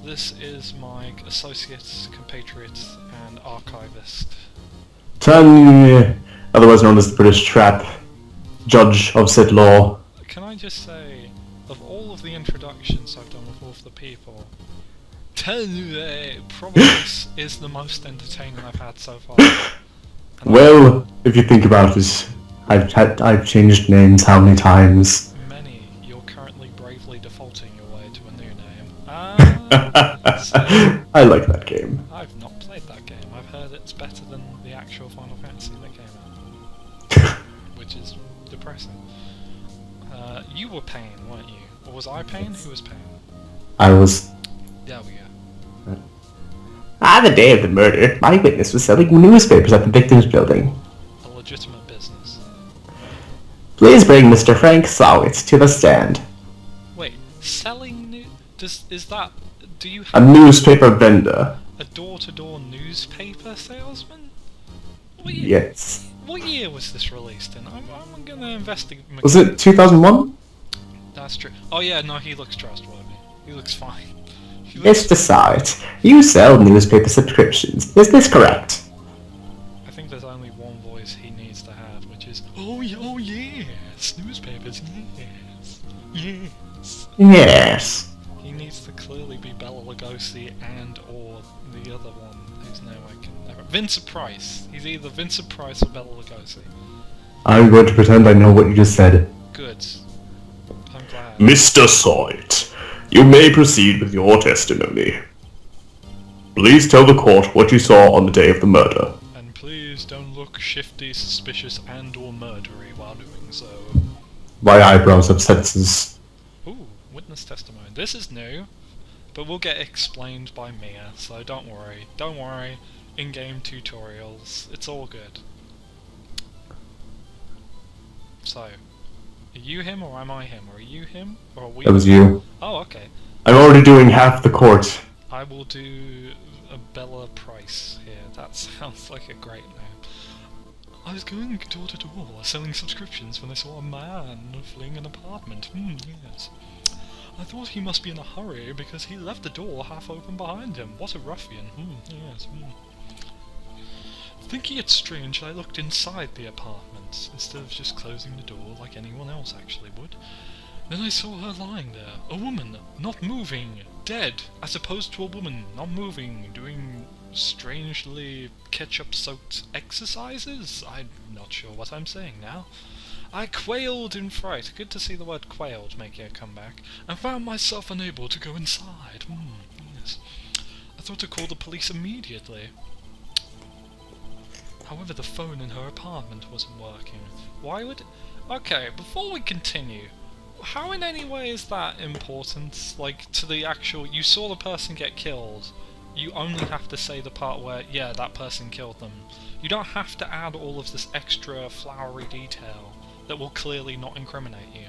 this is my associate, compatriot, and archivist. Otherwise known as the British Trap, Judge of said law. Can I just say, of all of the introductions I've done with all of the people, probably is the most entertaining I've had so far. Well, if you think about it, I've changed names how many times? Many. You're currently bravely defaulting your way to a new name. So, I like that game. I've not played that game. I've heard it's better than the actual Final Fantasy that came out, which is depressing. You were Pain, weren't you? Or was I Pain? Who was Pain? I was... There we go. The day of the murder, my witness was selling newspapers at the victim's building. A legitimate business. Please bring Mr. Frank Sowitz to the stand. Wait, selling is that... Do you A have newspaper vendor. a door-to-door newspaper salesman? What year, Yes. what year was this released in? I'm gonna investigate. Was it 2001? That's true. Oh yeah, no, he looks trustworthy. He looks fine. He looks... Mr. Sowitz, you sell newspaper subscriptions. Is this correct? I think there's only one voice he needs to have, which is, oh yes, newspapers, yes, yes. Yes. He needs to clearly be Bela Lugosi and or the other one whose name I can never... Vincent Price. He's either Vincent Price or Bela Lugosi. I'm going to pretend I know what you just said. Good. I'm glad. Mr. Sowitz, you may proceed with your testimony. Please tell the court what you saw on the day of the murder. And please don't look shifty, suspicious, and or murdery while doing so. My eyebrows have senses. Ooh, witness testimony. This is new, but will get explained by Mia, so don't worry. Don't worry. In-game tutorials. It's all good. So, are you him or am I him? Or are you him? Or are we... That was you. Oh, okay. I'm already doing half the court. I will do a Bella Price here. That sounds like a great name. I was going door to door selling subscriptions when I saw a man fleeing an apartment. Yes. I thought he must be in a hurry because he left the door half open behind him. What a ruffian. Yes. Thinking it strange, I looked inside the apartment instead of just closing the door like anyone else actually would. Then I saw her lying there, a woman, not moving, dead, as opposed to a woman, not moving, doing strangely ketchup-soaked exercises? I'm not sure what I'm saying now. I quailed in fright, good to see the word quailed making a comeback, and found myself unable to go inside. Yes. I thought to call the police immediately. However, the phone in her apartment wasn't working. Why would... Okay, before we continue, how in any way is that important? Like, to the actual... You saw the person get killed. You only have to say the part where, yeah, that person killed them. You don't have to add all of this extra flowery detail that will clearly not incriminate you.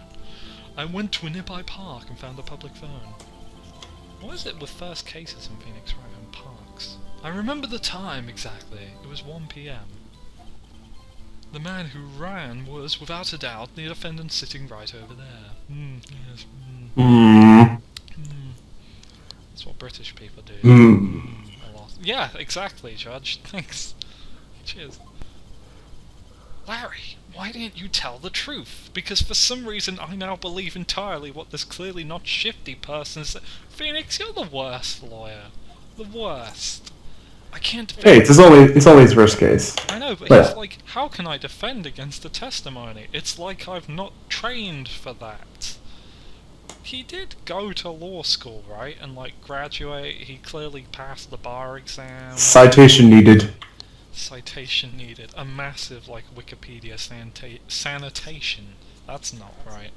I went to a nearby park and found a public phone. What is it with first cases in Phoenix Wright and parks? I remember the time exactly. It was 1 PM. The man who ran was, without a doubt, the defendant sitting right over there. Yes. That's what British people do. A lot. Yeah, exactly, Judge. Thanks. Cheers. Larry, why didn't you tell the truth? Because for some reason I now believe entirely what this clearly not shifty person said. Phoenix, you're the worst lawyer. The worst. I can't defend... Hey, it's only his first case. I know, but Yeah. he's like, how can I defend against the testimony? It's like I've not trained for that. He did go to law school, right? And like graduate, he clearly passed the bar exam. Citation needed. Citation needed. A massive, like, Wikipedia sanitation. That's not right.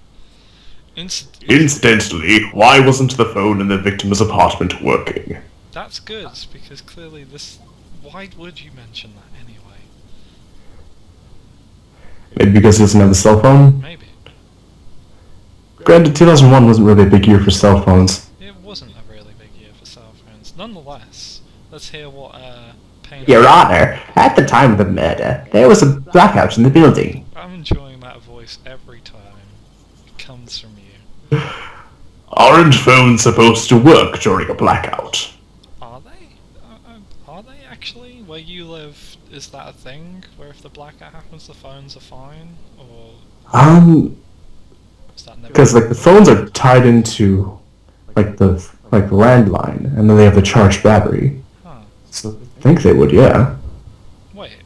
Incidentally, why wasn't the phone in the victim's apartment working? That's good, because clearly this... Why would you mention that anyway? Maybe because he doesn't have a cell phone? Maybe. Granted, 2001 wasn't really a big year for cell phones. It wasn't a really big year for cell phones. Nonetheless, let's hear what, Payne... Your Honor, at the time of the murder, there was a blackout in the building. I'm enjoying that voice every time. It comes from you. Aren't phones supposed to work during a blackout? Are they? Are they actually? Where you live, is that a thing? Where if the blackout happens, the phones are fine? Or is that never... Because like the phones are tied into the landline, and then they have the charged battery. Huh. So I think they would, yeah. Wait.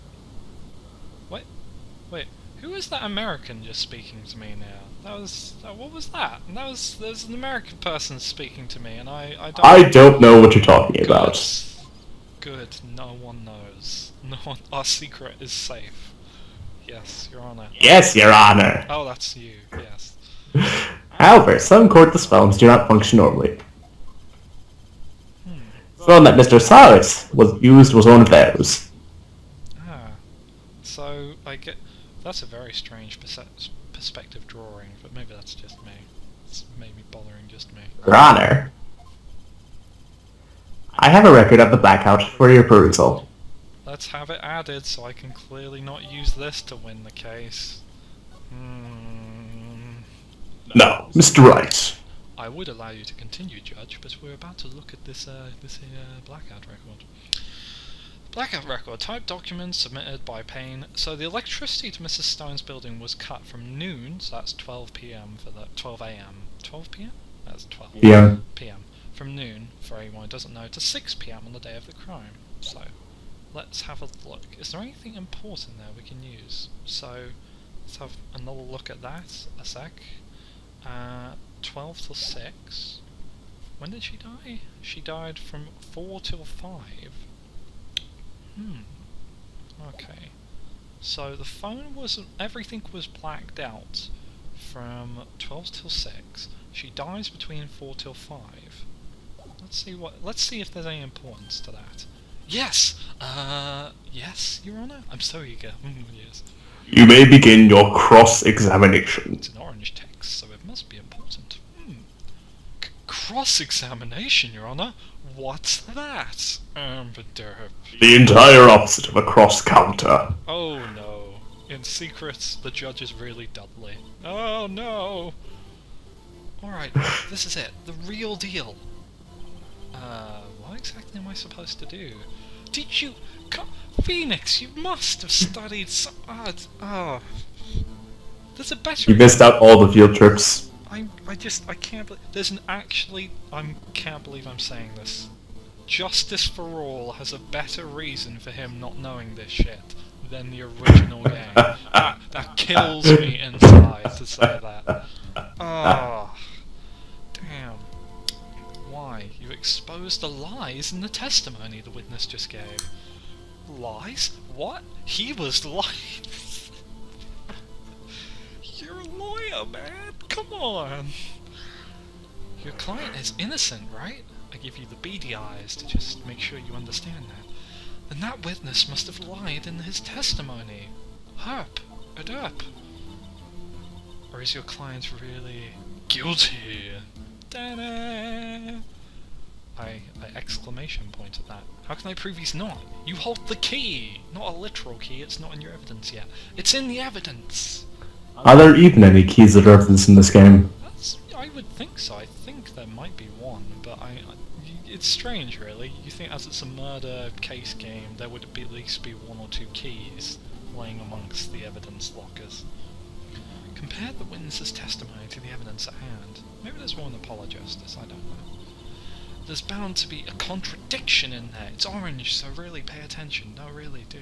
Who is that American just speaking to me now? That was... what was that? There's an American person speaking to me, and I don't... I don't know what you're talking about. Good, no one knows. No one... Our secret is safe. Yes, Your Honor. Yes, Your Honor. Oh, that's you, yes. However, some cordless phones do not function normally. The phone that Mr. Cyrus was one of those. Ah. So, that's a very strange perspective drawing, but maybe that's just me. It's maybe bothering just me. Your Honor, I have a record of the blackout for your perusal. Let's have it added so I can clearly not use this to win the case. No, Mr. Wright. I would allow you to continue, Judge, but we're about to look at this blackout record. Blackout record. Type document submitted by Payne. So the electricity to Mrs. Stone's building was cut from noon, so that's 12 p.m. for the 12 a.m. 12 p.m. That's 12 p.m. From noon, for anyone who doesn't know, to 6 p.m. on the day of the crime. So let's have a look. Is there anything important there we can use? So let's have another look at that. A sec. 12 till 6. When did she die? She died from 4 till 5. Okay. So the phone everything was blacked out from 12 till 6. She dies between 4 till 5. Let's see if there's any importance to that. Yes! Yes, Your Honor? I'm so eager. Yes. You may begin your cross-examination. It's an orange text, so it must be important. Cross-examination, Your Honor? What's that? The entire opposite of a cross-counter. Oh no. In secret, the judge is really Dudley. Oh no! Alright, this is it. The real deal. What exactly am I supposed to do? Did you... Phoenix, you must have studied so... There's a better... You missed out all the field trips. I can't believe... can't believe I'm saying this. Justice for All has a better reason for him not knowing this shit than the original game. That kills me inside to say that. Damn. Why? You exposed the lies in the testimony the witness just gave. Lies? What? He was lying. You're a lawyer, man. Come on. Your client is innocent, right? I give you the beady eyes to just make sure you understand that. Then that witness must have lied in his testimony. Herp. Derp. Or is your client really guilty? Ta-da! I exclamation point at that. How can I prove he's not? You hold the key! Not a literal key, it's not in your evidence yet. It's in the evidence! Are there even any keys that are evidence in this game? I would think so. I think there might be one, but it's strange, really. You think as it's a murder case game, there would at least be 1 or 2 keys laying amongst the evidence lockers. Compare the witness's testimony to the evidence at hand. Maybe there's more in the Apologist, I don't know. There's bound to be a contradiction in there. It's orange, so really pay attention. No, really do.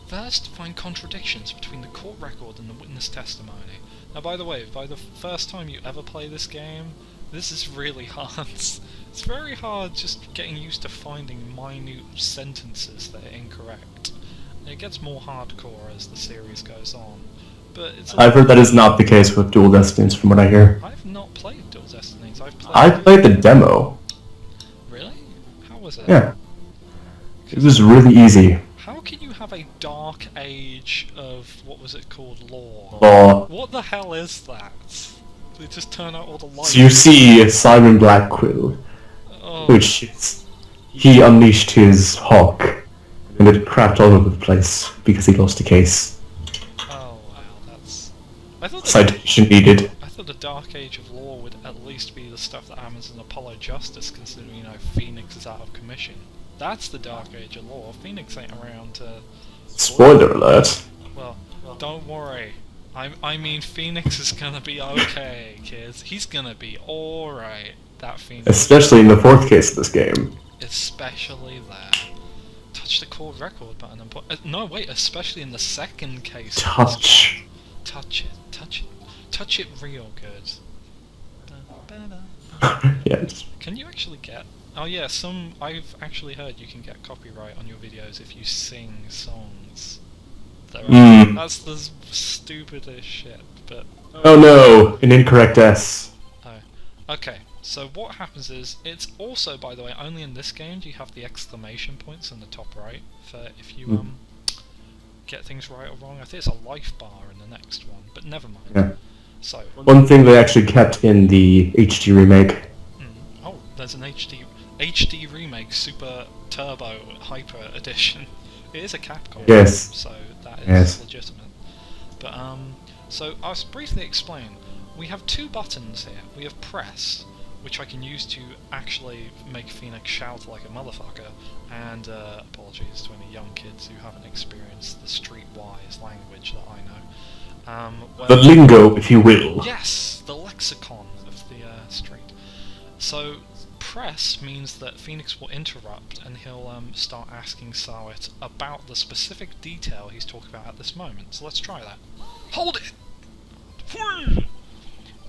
First, find contradictions between the court record and the witness testimony. Now, by the way, by the first time you ever play this game, this is really hard. It's very hard just getting used to finding minute sentences that are incorrect. And it gets more hardcore as the series goes on. But I've heard that is not the case with Dual Destinies from what I hear. I've not played Dual Destinies. I played the demo. Really? How was it? Yeah. It was really easy. How can you have a dark age of, what was it called, law? Law. What the hell is that? They just turn out all the lights. So you see Simon Blackquill, which is, he unleashed his hawk, and it crapped all over the place because he lost a case. Oh wow, that's... Citation needed. I thought thought the Dark Age of Lore would at least be the stuff that happens in Apollo Justice, considering, you know, Phoenix is out of commission. That's the Dark Age of Lore. Phoenix ain't around to... Spoiler alert. Well, don't worry. I mean, Phoenix is gonna be okay, kids. He's gonna be alright. That Phoenix. Especially in the fourth case of this game. Especially that. Touch the chord record button and put... no, wait, especially in the second case. Touch. Touch it. Touch it. Touch it real good. Yes. Can you actually get... oh yeah, I've actually heard you can get copyright on your videos if you sing songs. That's the stupidest shit, but... oh no, an incorrect S. Oh. Okay, so what happens is, it's also, by the way, only in this game do you have the exclamation points in the top right, for if you get things right or wrong. I think it's a life bar in the next one, but never mind. Yeah. So... one thing they actually kept in the HD remake. oh, there's an HD remake, Super Turbo Hyper Edition. It is a Capcom, Yes. so that is legitimate. But so I'll briefly explain. We have two buttons here. We have press, which I can use to actually make Phoenix shout like a motherfucker, and apologies to any young kids who haven't experienced the streetwise language that I know. The lingo, if you will. Yes, the lexicon of the street. So press means that Phoenix will interrupt and he'll start asking Sawit about the specific detail he's talking about at this moment. So let's try that. Hold it!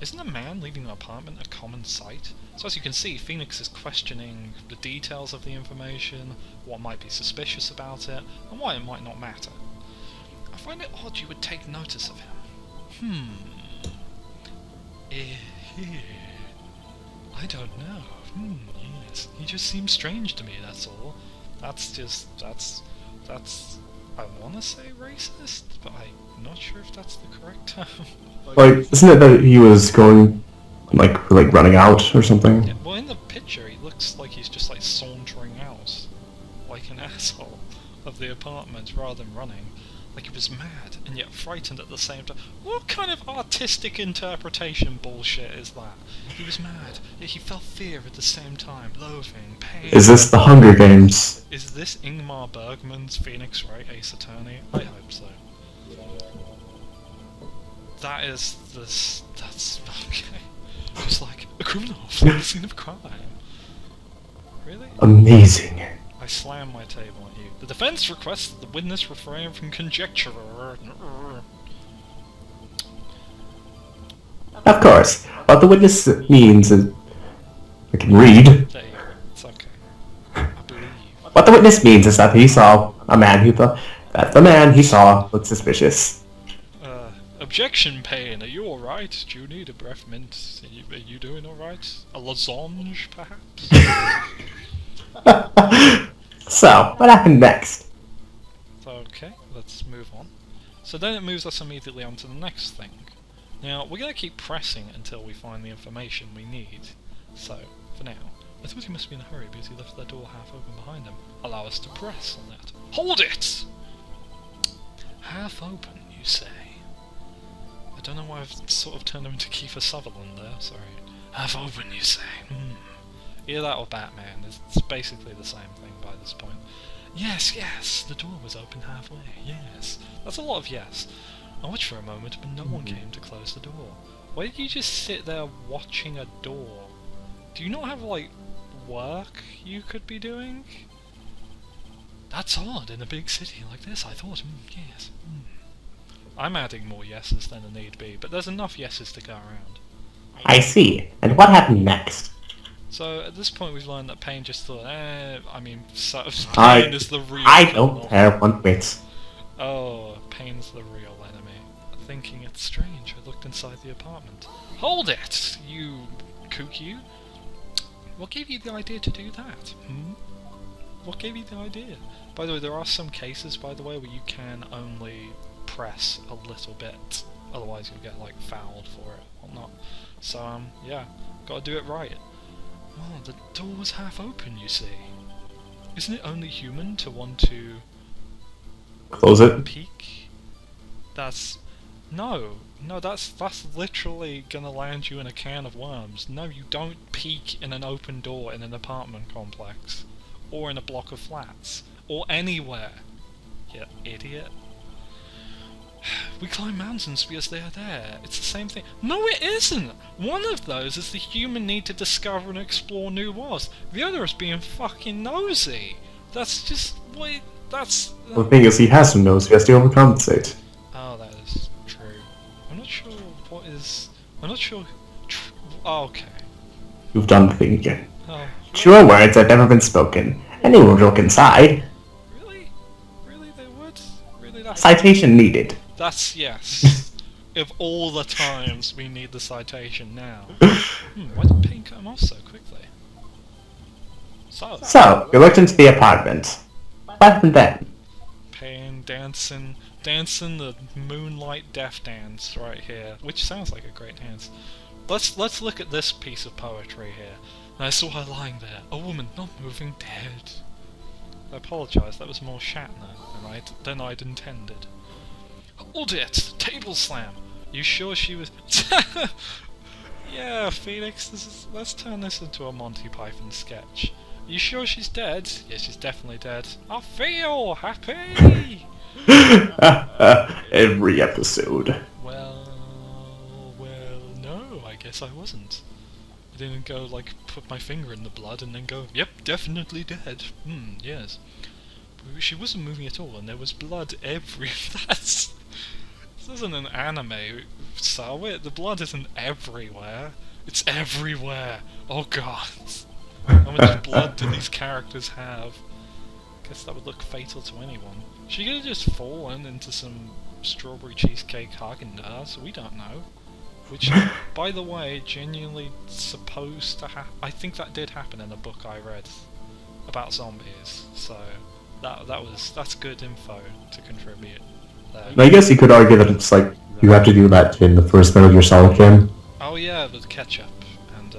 Isn't a man leaving an apartment a common sight? So as you can see, Phoenix is questioning the details of the information, what might be suspicious about it, and why it might not matter. I find it odd you would take notice of him. I don't know. Yes. He just seems strange to me, that's all. That's... I wanna say racist, but I'm not sure if that's the correct term. Like, isn't it that he was going, like running out or something? Yeah, well, in the picture, he looks like he's just, like, sauntering out, like an asshole, of the apartment, rather than running. Like he was mad, and yet frightened at the same time. What kind of artistic interpretation bullshit is that? He was mad, yet he felt fear at the same time, loathing, pain... Is this the Hunger Games? Is this Ingmar Bergman's Phoenix Wright Ace Attorney? I hope so. That is this... that's... okay. Just like, a criminal from the scene of crime. Really? Amazing. I slam my table at you. The defense requests that the witness refrain from conjecture. Of course. What the witness means is... I can read. There you go. It's okay. I believe. What the witness means is that he saw a man who thought that the man he saw looked suspicious. Objection, Payne. Are you alright? Do you need a breath mint? Are you doing alright? A lozenge, perhaps? So, what happened next? Okay, let's move on. So then it moves us immediately on to the next thing. Now, we're going to keep pressing until we find the information we need. So, for now, I thought he must be in a hurry because he left the door half open behind him. Allow us to press on that. Hold it! Half open, you say? I don't know why I've sort of turned him into Kiefer Sutherland there, sorry. Half open, you say? Either that or Batman. It's basically the same thing by this point. Yes, yes, the door was open halfway, yes. That's a lot of yes. I watched for a moment, but no one came to close the door. Why did you just sit there watching a door? Do you not have, like, work you could be doing? That's odd in a big city like this, I thought. Yes. I'm adding more yeses than a need be, but there's enough yeses to go around. I see. And what happened next? So at this point we've learned that Payne just thought, Payne is the real I criminal. don't care one bit. Oh, Payne's the real enemy. Thinking it's strange, I looked inside the apartment. Hold it, you kook you! What gave you the idea to do that? What gave you the idea? By the way, there are some cases, by the way, where you can only press a little bit, otherwise you'll get, like, fouled for it, whatnot. So, yeah, gotta do it right. Oh, the door was half open, you see. Isn't it only human to want to... Close it. peek? That's... No, that's literally gonna land you in a can of worms. No, you don't peek in an open door in an apartment complex. Or in a block of flats. Or anywhere. You idiot. We climb mountains because they are there. It's the same thing. No, it isn't! One of those is the human need to discover and explore new worlds. The other is being fucking nosy. That's just... wait, that's... The thing is, he has some nose, he has to overcompensate. Oh, that is true. I'm not sure what is... I'm not sure... Oh, okay. You've done the thing again. Oh. Sure words have never been spoken. Anyone will look inside. Really? Really, they would? Really, that's... Citation needed. That's yes. Of all the times we need the citation now. Why did Payne cut him off so quickly? So, you looked into the apartment. What happened then? Payne dancing the moonlight death dance right here, which sounds like a great dance. Let's look at this piece of poetry here. And I saw her lying there, a woman not moving, dead. I apologise, that was more Shatner than I'd intended. Hold it! Table slam! You sure she was... Yeah, Phoenix, let's turn this into a Monty Python sketch. You sure she's dead? Yeah, she's definitely dead. I feel happy! Every episode. Well, no, I guess I wasn't. I didn't go, like, put my finger in the blood and then go, yep, definitely dead. Yes. She wasn't moving at all, and there was blood every... This isn't an anime, Sawit. The blood isn't everywhere. It's everywhere. Oh god. How much blood do these characters have? Guess that would look fatal to anyone. She could have just fallen into some strawberry cheesecake Häagen-Dazs. We don't know. Which, by the way, genuinely supposed to happen. I think that did happen in a book I read about zombies. So that's good info to contribute there. I guess you could argue that it's like you have to do that in the first Metal Gear Solid game. Oh yeah, with ketchup and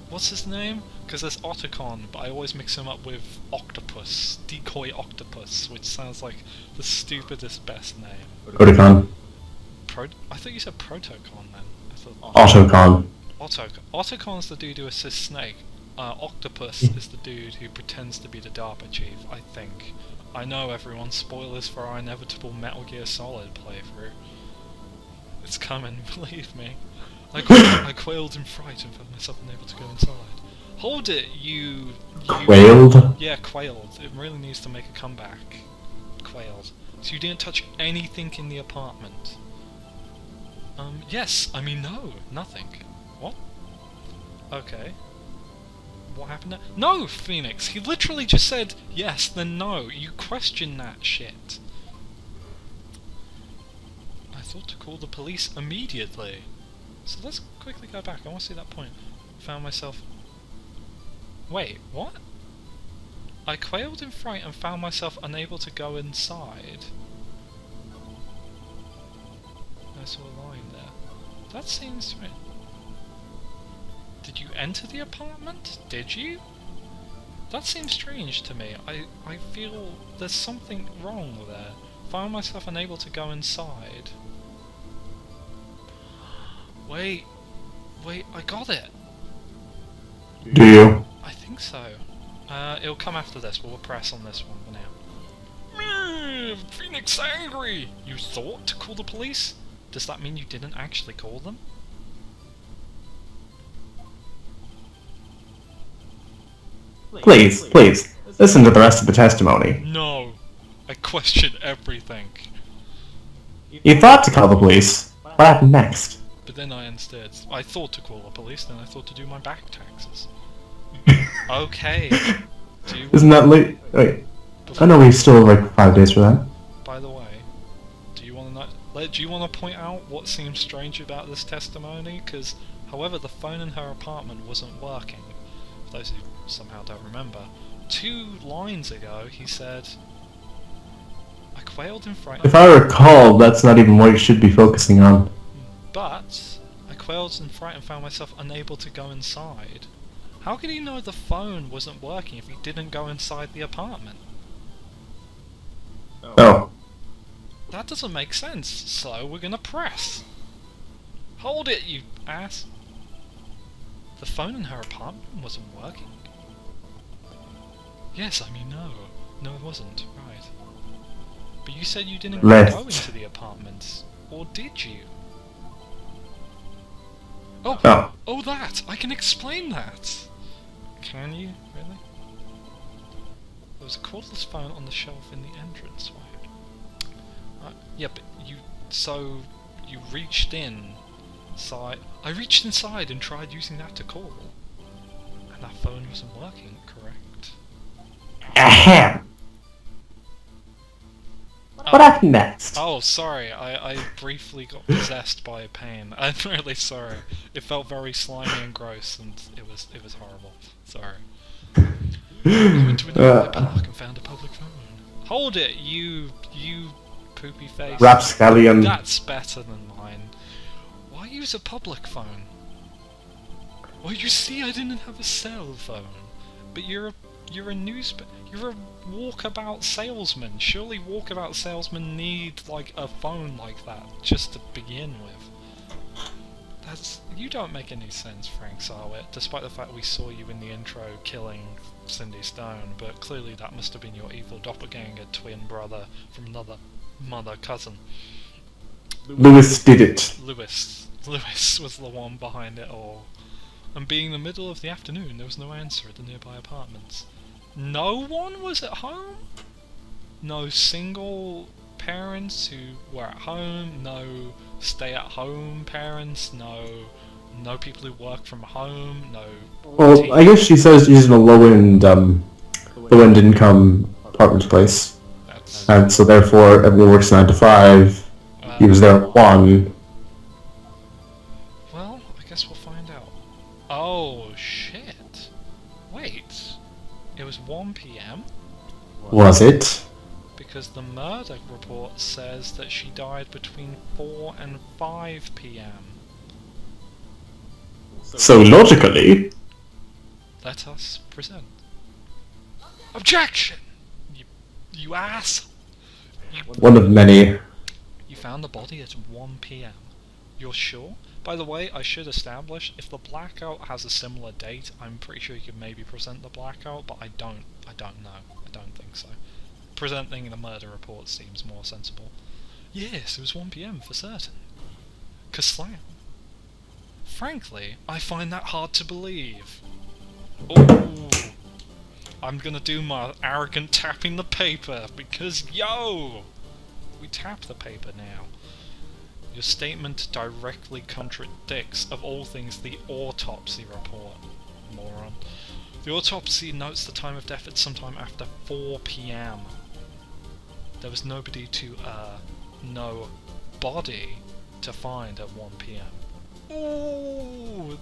what's his name? Because there's Otacon, but I always mix him up with Octopus, Decoy Octopus, which sounds like the stupidest best name. Otacon. I thought you said Protocon then. I thought Otacon. Otacon's the dude who assists Snake. Octopus is the dude who pretends to be the DARPA chief, I think. I know everyone, spoilers for our inevitable Metal Gear Solid playthrough. It's coming, believe me. I quailed in fright and found myself unable to go inside. Hold it, you... Quailed? Yeah, quailed. It really needs to make a comeback. Quailed. So you didn't touch anything in the apartment? Yes, I mean no, nothing. What? Okay. What happened there? No, Phoenix! He literally just said yes, then no. You question that shit. I thought to call the police immediately. So let's quickly go back. I want to see that point. Found myself... Wait, what? I quailed in fright and found myself unable to go inside. I saw a line there. That seems strange. Did you enter the apartment? Did you? That seems strange to me. I feel there's something wrong there. Found myself unable to go inside. Wait, I got it. Do you? I think so. It'll come after this. We'll press on this one for now. Phoenix angry! You thought to call the police? Does that mean you didn't actually call them? Please, listen to the rest of the testimony. No. I question everything. You thought to call the police. What happened next? But then I thought to call the police, then I thought to do my back taxes. Okay. Isn't that late? Wait. I know we still have like 5 days for that. By the way, do you want to point out what seems strange about this testimony? Because, however, the phone in her apartment wasn't working. For those who somehow don't remember, 2 lines ago he said, I quailed in fright. If I recall, that's not even what you should be focusing on. But I quailed in fright and found myself unable to go inside. How could he know the phone wasn't working if he didn't go inside the apartment? Oh. That doesn't make sense, so we're gonna press. Hold it, you ass! The phone in her apartment wasn't working? Yes, I mean no. No it wasn't, right. But you said you didn't go into the apartment. Or did you? Oh! Oh. Oh that! I can explain that! Can you? Really? There was a cordless phone on the shelf in the entranceway. Yeah, but you... So... You reached inside... I reached inside and tried using that to call. And that phone wasn't working, correct? Ahem. What happened next? Oh, sorry, I briefly got possessed by a pain. I'm really sorry. It felt very slimy and gross, and it was horrible. Sorry. I went to another park and found a public phone. Hold it, you poopy face. Rapscallion. That's better than mine. Why use a public phone? Well, you see, I didn't have a cell phone. But you're a walkabout salesman. Surely walkabout salesmen need like a phone like that just to begin with. You don't make any sense, Frank Sarwit, despite the fact we saw you in the intro killing Cindy Stone, but clearly that must have been your evil doppelganger twin brother from another mother cousin. Lewis did it. Lewis was the one behind it all. And being the middle of the afternoon, there was no answer at the nearby apartments. No one was at home? No single parents who were at home? No stay-at-home parents? No people who work from home? No... Well, I guess she says she's in a low-end income apartment place. And so therefore everyone works 9 to 5. He was there at 1. Well, I guess we'll find out. Oh, shit. Wait. It was 1 PM? Was it? Because the murder report says that she died between 4 and 5 PM. So logically... Let us present. Objection! You ass! One of many. You found the body at 1 PM. You're sure? By the way, I should establish, if the blackout has a similar date, I'm pretty sure you could maybe present the blackout, but I don't know. I don't think so. Presenting the murder report seems more sensible. Yes, it was 1 PM for certain. Kaslam. Frankly, I find that hard to believe. Ooh. I'm gonna do my arrogant tapping the paper, because yo! We tap the paper now. Your statement directly contradicts, of all things, the autopsy report, moron. The autopsy notes the time of death at sometime after 4 PM. There was no body to find at 1 PM. Ooh,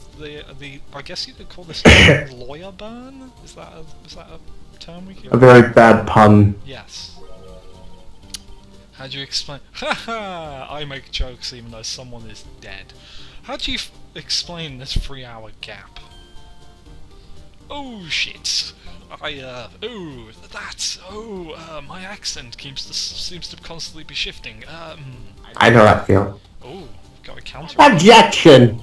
I guess you could call this a lawyer burn? Is that a term we could... A very bad pun. Yes. How do you explain... Haha! I make jokes even though someone is dead. How do you explain this 3-hour gap? Oh shit! My accent seems to constantly be shifting. I know that feel. Oh, got a counter. Objection!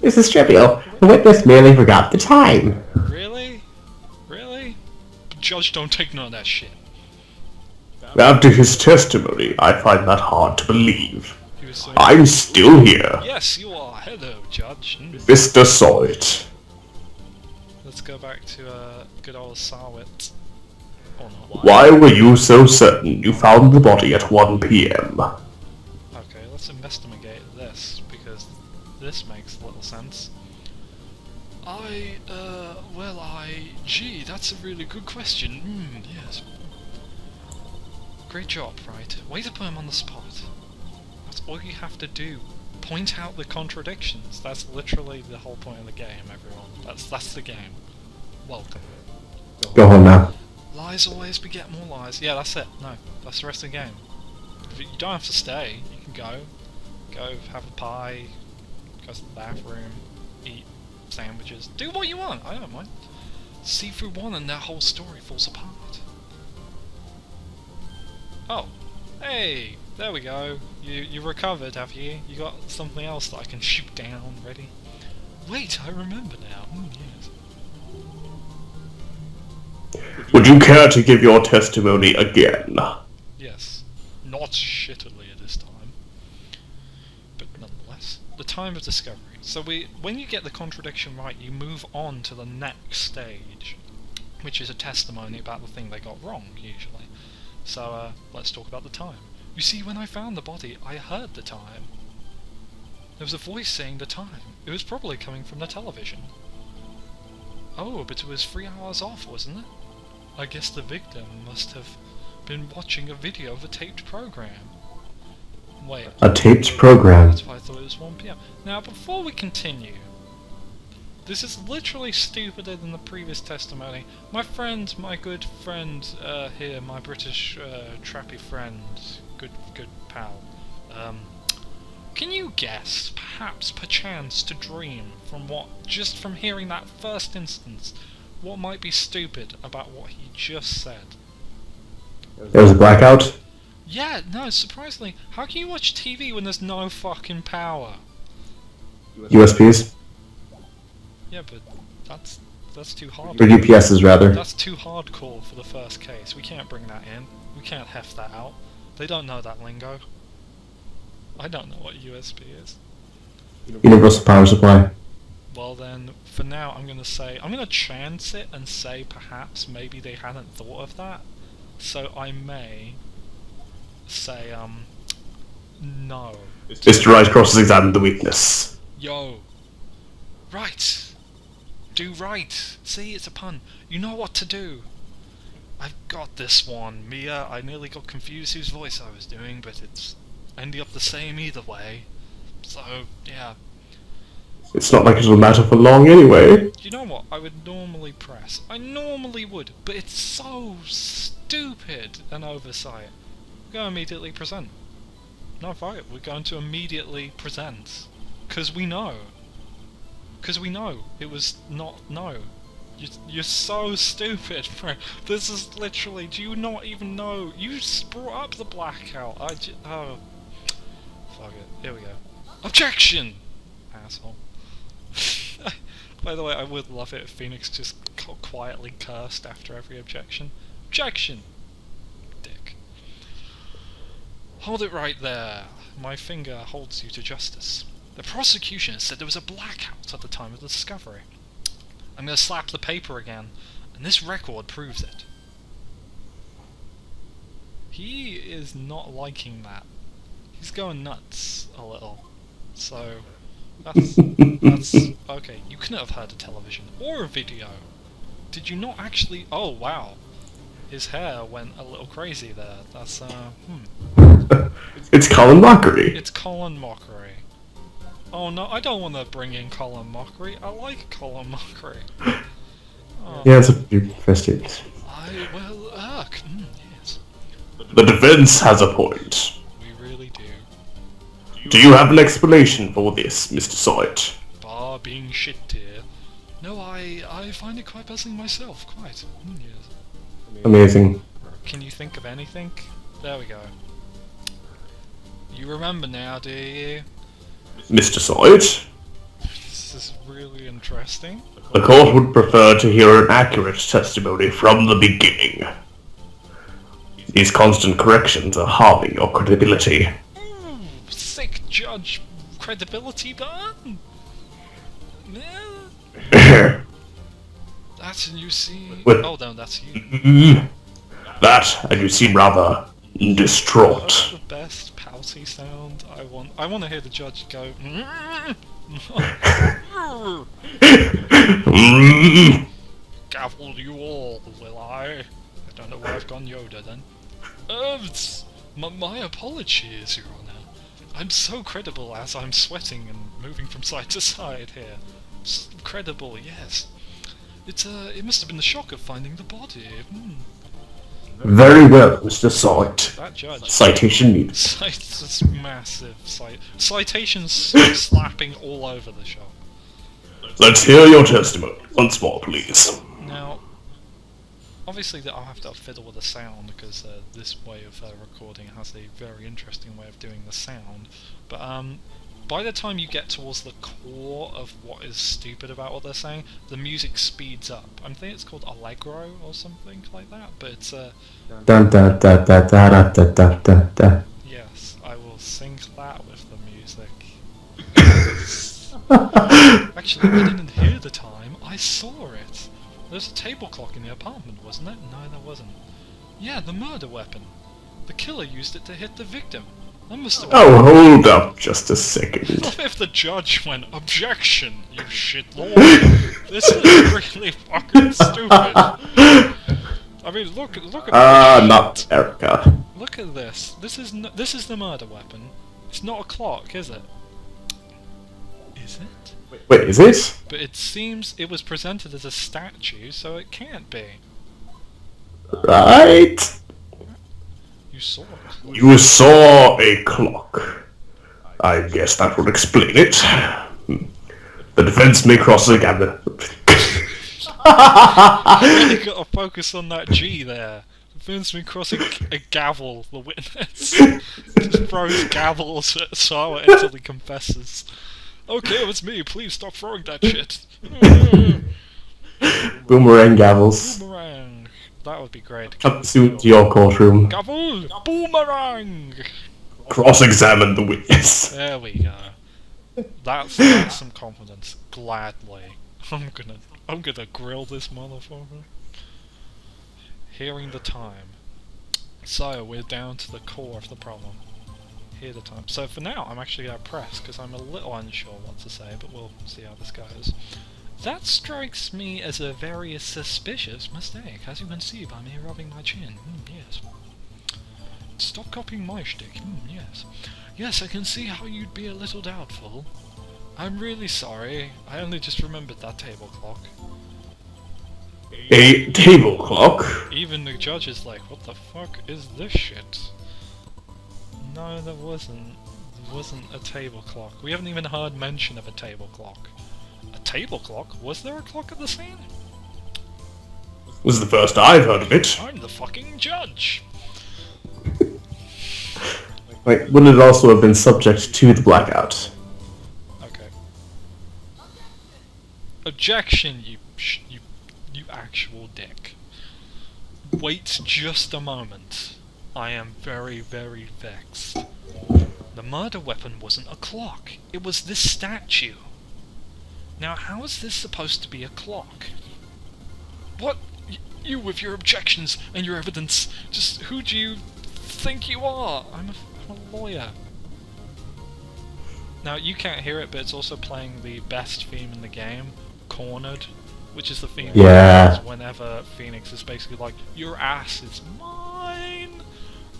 This is trivial. The witness merely forgot the time. Really? Really? Judge, don't take none of that shit. After his testimony, I find that hard to believe. I'm still here. Yes, you are. Hello, Judge. Mr. saw it. Let's go back to good old Sarwit. Or not. Why were you so certain you found the body at 1 PM? Okay, let's investigate this, because this makes little sense. Gee, that's a really good question. Yes. Great job, Wright. Way to put him on the spot. That's all you have to do. Point out the contradictions. That's literally the whole point of the game, everyone. That's the game. Welcome. Go home now. Lies always beget more lies. Yeah, that's it. No, that's the rest of the game. You don't have to stay. You can go. Go have a pie. Go to the bathroom. Eat sandwiches. Do what you want. I don't mind. See through one and that whole story falls apart. Oh. Hey! there we go. You recovered, have you? You got something else that I can shoot down, ready? Wait, I remember now. Yes. Would you care to give your testimony again? Yes. Not shittily this time. But nonetheless. The time of discovery. So when you get the contradiction right, you move on to the next stage, which is a testimony about the thing they got wrong, usually. So, let's talk about the time. You see, when I found the body, I heard the time. There was a voice saying the time. It was probably coming from the television. Oh, but it was 3 hours off, wasn't it? I guess the victim must have been watching a video of a taped program. Wait. A taped program? That's why I thought it was 1 PM. Now, before we continue, this is literally stupider than the previous testimony. My good friend here, my British trappy friend, good pal, can you guess, perhaps, perchance, to dream just from hearing that first instance, what might be stupid about what he just said? There was a blackout? Yeah, no, surprisingly, how can you watch TV when there's no fucking power? USBs? Yeah, but that's too hard. Or UPSs, rather. That's too hardcore for the first case. We can't bring that in. We can't heft that out. They don't know that lingo. I don't know what USB is. Universal power supply. Well then, for now, I'm gonna chance it and say perhaps maybe they hadn't thought of that. So I may say, no. Mr. Wright cross-examined the weakness. Yo. Right. Do right. See, it's a pun. You know what to do. I've got this one. Mia, I nearly got confused whose voice I was doing, but it's ending up the same either way. So, yeah. It's not like it'll matter for long anyway. You know what? I would normally press. I normally would, but it's so stupid an oversight. We're going to immediately present. No, fight. We're going to immediately present. Because we know. Because we know it was not no. You're so stupid, bro. This is literally. Do you not even know? You brought up the blackout. Oh. Fuck it. Here we go. Objection! Asshole. By the way, I would love it if Phoenix just quietly cursed after every objection. Objection! Dick. Hold it right there. My finger holds you to justice. The prosecution said there was a blackout at the time of the discovery. I'm going to slap the paper again, and this record proves it. He is not liking that. He's going nuts a little. So, that's okay. You couldn't have heard a television or a video. Did you not actually? Oh wow, his hair went a little crazy there. That's It's Colin Mockery. It's Colin Mockery. Oh no, I don't want to bring in Colin Mockery. I like Colin Mockery. Oh. Yeah, it's a few questions. Yes. The defense has a point. We really do. Do you have an explanation for this, Mr. Sight? Bar being shit here. No, I find it quite puzzling myself, quite. Yes. Amazing. Can you think of anything? There we go. You remember now, do you? Mr. Sight? This is really interesting. The court would prefer to hear an accurate testimony from the beginning. These constant corrections are harming your credibility. Ooh, sick judge credibility burn? Yeah. That's you see. Oh no, that's you. That, and you seem rather distraught. That's the best pouty sound. I want to hear the judge go. Gavel you all, will I? I don't know where I've gone Yoda then. My apologies, Your Honor. I'm so credible as I'm sweating and moving from side to side here. Credible, yes. It must have been the shock of finding the body. Very well, Mr. Sight. That judge. Citation needed. That's massive. Citations slapping all over the shop. Let's hear your testimony once more, please. Now, obviously I'll have to fiddle with the sound because this way of recording has a very interesting way of doing the sound. But by the time you get towards the core of what is stupid about what they're saying, the music speeds up. I think it's called Allegro or something like that, but it's Dun dun dun dun dun dun dun dun dun. yes, I will sync that with the music. Actually, I didn't hear the time, I saw it! There's a table clock in the apartment, wasn't it? No, there wasn't. Yeah, the murder weapon. The killer used it to hit the victim. That must have been... Oh, hold up just a second. What if the judge went, "Objection, you shitlord. This is really fucking stupid." I mean, look at this Not shit. Erica. Look at this. This is the murder weapon. It's not a clock, is it? Is it? Wait, is it? But it seems it was presented as a statue, so it can't be. Right. You saw it. You saw a clock. I guess that would explain it. The defense may cross-examine. Really got to focus on that G there. Vince been crossing a gavel, the witness. Just throws gavels at Sawa until he confesses. Okay, it was me, please stop throwing that shit. Boomerang gavels. Boomerang. That would be great. Come soon to your courtroom. Gavel! Boomerang! Cross-examine the witness. There we go. That's some confidence. Gladly. I'm gonna grill this motherfucker. Hearing the time. So, we're down to the core of the problem. Hear the time. So for now, I'm actually gonna press, because I'm a little unsure what to say, but we'll see how this goes. That strikes me as a very suspicious mistake, as you can see by me rubbing my chin. Yes. Stop copying my shtick. Yes. Yes, I can see how you'd be a little doubtful. I'm really sorry. I only just remembered that table clock. A table clock? Even the judge is like, what the fuck is this shit? No, there wasn't. There wasn't a table clock. We haven't even heard mention of a table clock. A table clock? Was there a clock at the scene? This is the first I've heard of it. I'm the fucking judge! Wait, wouldn't it also have been subject to the blackout? Okay. Objection, you actual dick. Wait just a moment. I am very, very vexed. The murder weapon wasn't a clock. It was this statue. Now, how is this supposed to be a clock? What? You with your objections and your evidence. Just who do you think you are? I'm a lawyer. Now, you can't hear it, but it's also playing the best theme in the game, Cornered, which is the theme that plays whenever Phoenix is basically like, your ass is mine!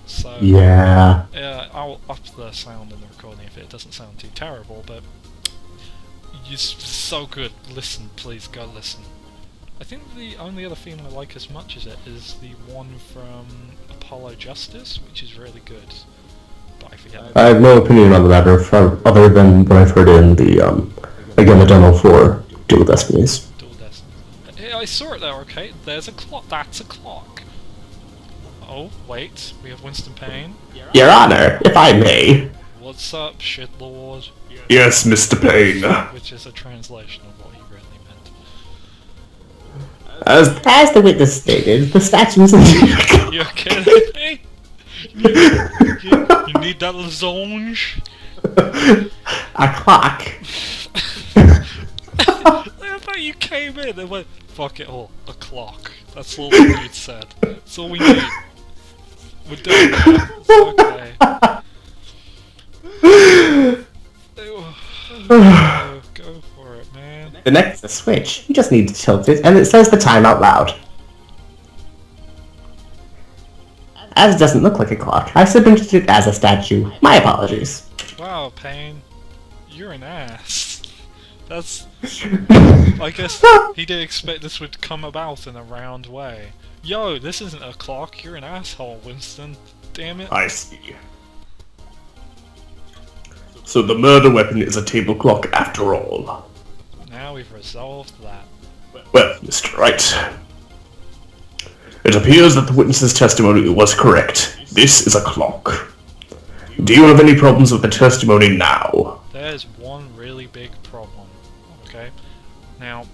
So, yeah, I'll up the sound in the recording if it doesn't sound too terrible, but it's so good. Listen, please, go listen. I think the only other theme I like as much as it is the one from Apollo Justice, which is really good. But I forget. I have no opinion on the matter other than what I've heard in the, again, the demo for Dual Destinies. Dual Destinies. Hey, I saw it there, okay? There's a clock. That's a clock. Oh, wait. We have Winston Payne. Your Honor, if I may. What's up, shitlord? Yes, Mr. Payne. Which is a translation of what he really meant. As the witness stated, the statues of... You kidding me? You need that losange? A clock. I thought you came in and went, fuck it all, a clock. That's all we need said. That's all we need. We're doing it. It's okay. Go for it, man. The next is a switch. You just need to tilt it, and it says the time out loud. As it doesn't look like a clock, I submitted it as a statue. My apologies. Wow, Payne. You're an ass. That's... I guess he didn't expect this would come about in a round way. Yo, this isn't a clock. You're an asshole, Winston. Damn it. I see. So the murder weapon is a table clock after all. Now we've resolved that. Well, Mr. Wright, It appears that the witness's testimony was correct. This is a clock. Do you have any problems with the testimony now? There's one really big problem. Okay. Now,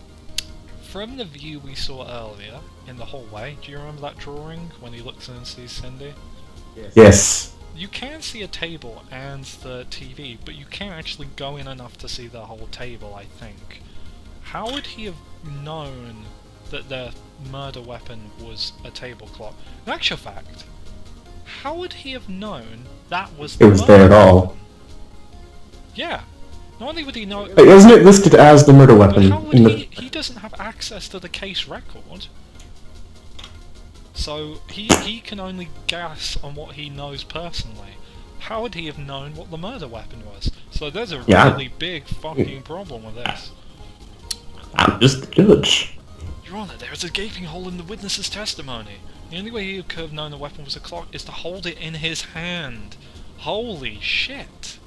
from the view we saw earlier in the hallway, do you remember that drawing when he looks in and sees Cindy? Yes. You can see a table and the TV, but you can't actually go in enough to see the whole table, I think. How would he have known that the murder weapon was a table clock? In actual fact, how would he have known that was the It was there at all. Yeah. Not only would he know... Isn't it listed as the murder weapon? But how would he doesn't have access to the case record. So he can only guess on what he knows personally. How would he have known what the murder weapon was? So there's a really big fucking problem with this. I'm just the judge. Your Honour, there is a gaping hole in the witness's testimony. The only way he could have known the weapon was a clock is to hold it in his hand. Holy shit.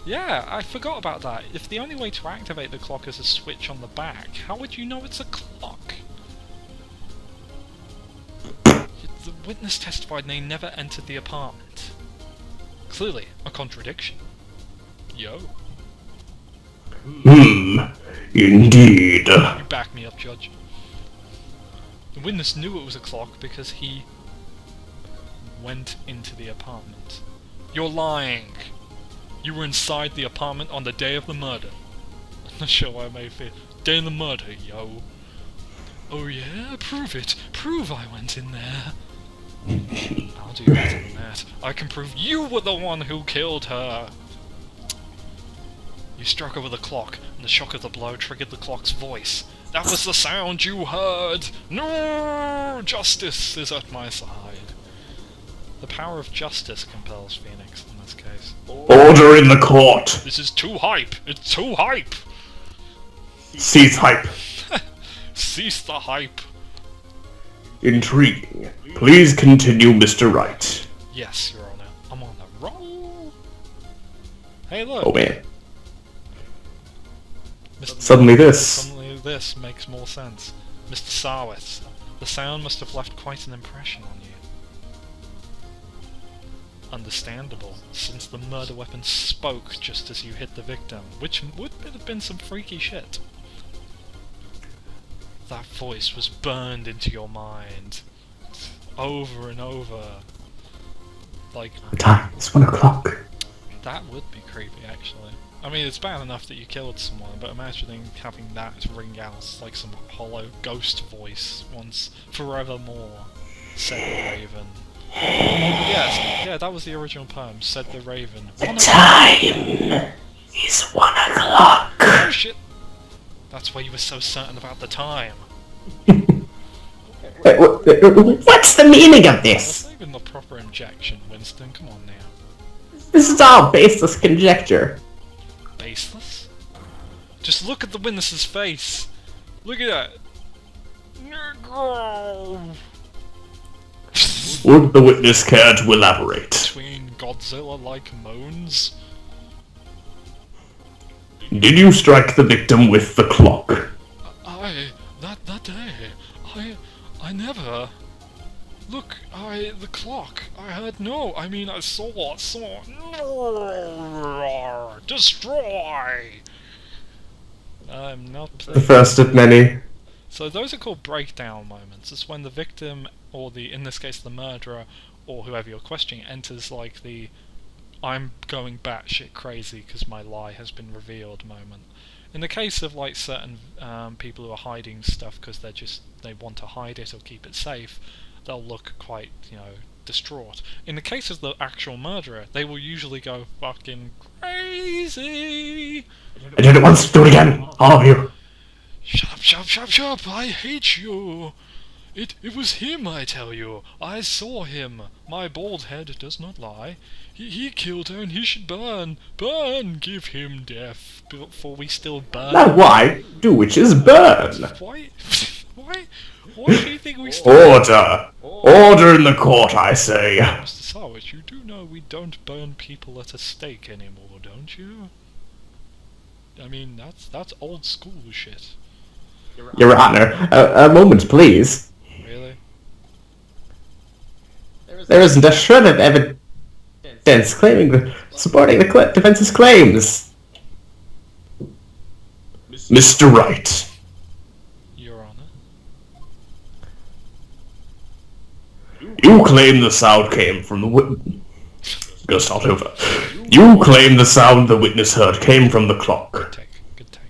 Yeah, I forgot about that. If the only way to activate the clock is a switch on the back, how would you know it's a clock? The witness testified they never entered the apartment. Clearly, a contradiction. Yo. Indeed. You back me up, Judge. The witness knew it was a clock because he went into the apartment. You're lying! You were inside the apartment on the day of the murder. I'm not sure why I made it. Day of the murder, yo. Oh yeah? Prove it! Prove I went in there! I'll do better than that. I can prove you were the one who killed her! You struck her with a clock, and the shock of the blow triggered the clock's voice. That was the sound you heard! No! Justice is at my side. The power of justice compels Phoenix in this case. Order in the court! This is too hype! It's too hype! Cease hype. Cease the hype! Intriguing. Please continue, Mr. Wright. Yes, Your Honour. I'm on the roll! Hey look! Oh man. Suddenly this makes more sense. Mr. Sarwith, the sound must have left quite an impression on you. Understandable, since the murder weapon spoke just as you hit the victim, which would have been some freaky shit. That voice was burned into your mind. Over and over. Like... The time is 1 o'clock. That would be creepy, actually. I mean, it's bad enough that you killed someone, but imagining having that ring out like some hollow ghost voice once forevermore, said the Raven. Yes, yeah, that was the original poem, said the Raven. The time is 1 o'clock. Oh shit! That's why you were so certain about the time. What's the meaning of this? That's not even the proper injection, Winston, come on now. This is all baseless conjecture. Baseless? Just look at the witness's face! Look at that! Would the witness care to elaborate? Between Godzilla-like moans? Did you strike the victim with the clock? That day, I never... Look, the clock, I heard no, I mean I saw, no, destroy! I'm not playing. The first of many. So those are called breakdown moments. It's when the victim, or in this case the murderer, or whoever you're questioning, enters like the I'm going batshit crazy because my lie has been revealed moment. In the case of like certain people who are hiding stuff because they want to hide it or keep it safe, they'll look quite, distraught. In the case of the actual murderer, they will usually go fucking crazy. I did it once, do it again, all of you. Shut up, I hate you. It was him, I tell you. I saw him. My bald head does not lie. He killed her and he should burn. Burn, give him death. Before we still burn. Now why do witches burn? Why do you think we still... Order! Order in the court, I say. Mr. Sarwich, you do know we don't burn people at a stake anymore, don't you? I mean, that's old school shit. Your Honor, a moment, please. Really? There isn't a shred of evidence supporting the defense's claims. Mr. Wright. Your Honor. You claim the sound came from the Go start over. You claim the sound the witness heard came from the clock. Good take. Good take.